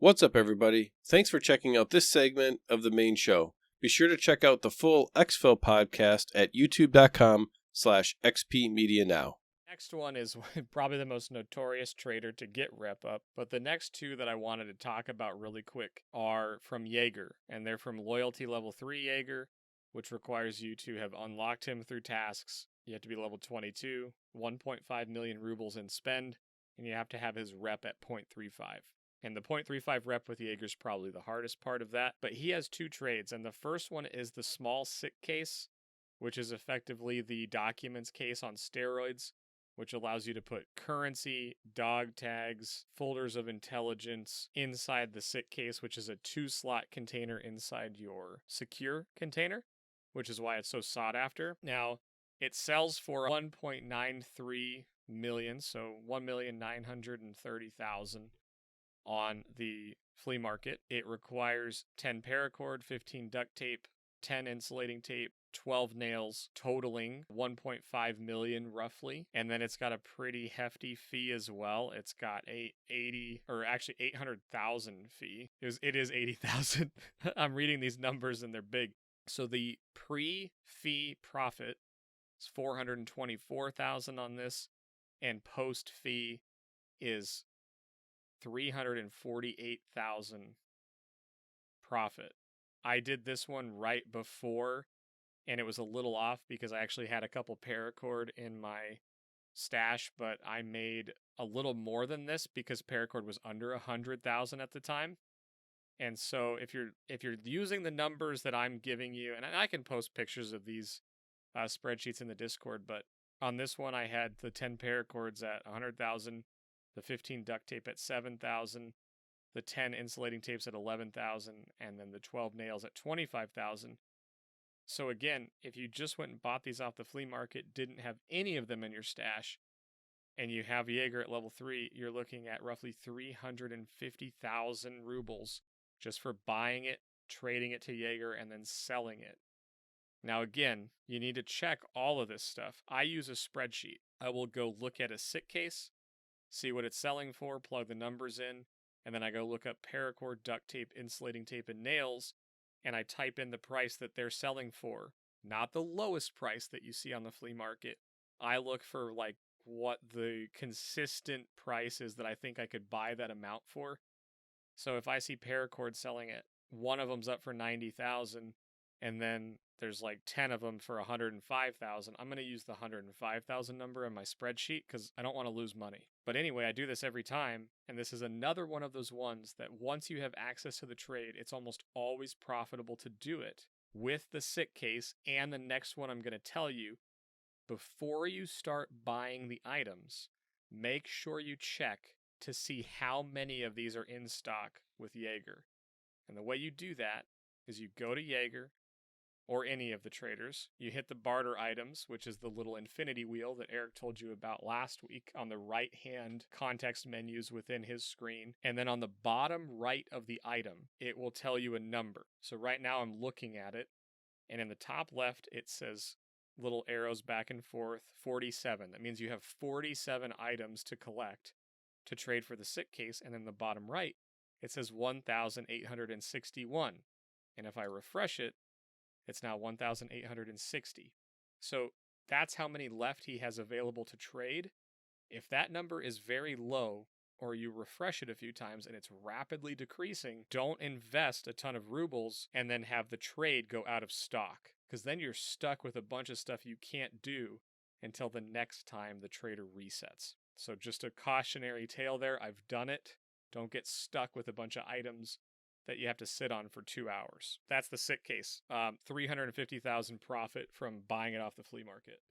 What's up, everybody? Thanks for checking out this segment of the main show. Be sure to check out the full EXFIL podcast at youtube.com/XPMediaNow. Next one is probably the most notorious trader to get rep up, but the next two that I wanted to talk about really quick are from Jaeger, and they're from Loyalty Level 3 Jaeger, which requires you to have unlocked him through tasks. You have to be level 22, 1.5 million rubles in spend, and you have to have his rep at 0.35. And the 0.35 rep with Jaeger is probably the hardest part of that, but he has two trades, and the first one is the small sick case, which is effectively the documents case on steroids, which allows you to put currency, dog tags, folders of intelligence inside the sick case, which is a 2-slot container inside your secure container, which is why it's so sought after. Now, it sells for 1.93 million, so 1,930,000 on the flea market. It requires 10 paracord, 15 duct tape, 10 insulating tape, 12 nails, totaling 1.5 million roughly. And then it's got a pretty hefty fee as well. It's got a 800,000 fee. It is 80,000. I'm reading these numbers and they're big. So the pre-fee profit is 424,000 on this, and post-fee is 348,000 profit. I did this one right before, and it was a little off because I actually had a couple paracord in my stash, but I made a little more than this because paracord was under 100,000 at the time. And so if you're using the numbers that I'm giving you, and I can post pictures of these spreadsheets in the Discord, but on this one I had the 10 paracords at 100,000, the 15 duct tape at 7,000, the 10 insulating tapes at 11,000, and then the 12 nails at 25,000. So again, if you just went and bought these off the flea market, didn't have any of them in your stash, and you have Jaeger at level 3, you're looking at roughly 350,000 rubles just for buying it, trading it to Jaeger, and then selling it. Now again, you need to check all of this stuff. I use a spreadsheet. I will go look at a sick case, see what it's selling for, plug the numbers in, and then I go look up paracord, duct tape, insulating tape, and nails, and I type in the price that they're selling for, not the lowest price that you see on the flea market. I look for like what the consistent price is that I think I could buy that amount for. So if I see paracord selling it, one of them's up for 90,000, and then there's like 10 of them for 105,000. I'm going to use the 105,000 number in my spreadsheet because I don't want to lose money. But anyway, I do this every time, and this is another one of those ones that once you have access to the trade, it's almost always profitable to do it with the sick case and the next one I'm going to tell you. Before you start buying the items, make sure you check to see how many of these are in stock with Jaeger. And the way you do that is you go to Jaeger, or any of the traders. You hit the barter items, which is the little infinity wheel that Eric told you about last week on the right-hand context menus within his screen. And then on the bottom right of the item, it will tell you a number. So right now I'm looking at it, and in the top left, it says little arrows back and forth, 47. That means you have 47 items to collect to trade for the sick case. And in the bottom right, it says 1,861. And if I refresh it, it's now 1,860. So that's how many left he has available to trade. If that number is very low, or you refresh it a few times and it's rapidly decreasing, don't invest a ton of rubles and then have the trade go out of stock, because then you're stuck with a bunch of stuff you can't do until the next time the trader resets. So just a cautionary tale there. I've done it. Don't get stuck with a bunch of items that you have to sit on for 2 hours. That's the sick case. 350,000 profit from buying it off the flea market.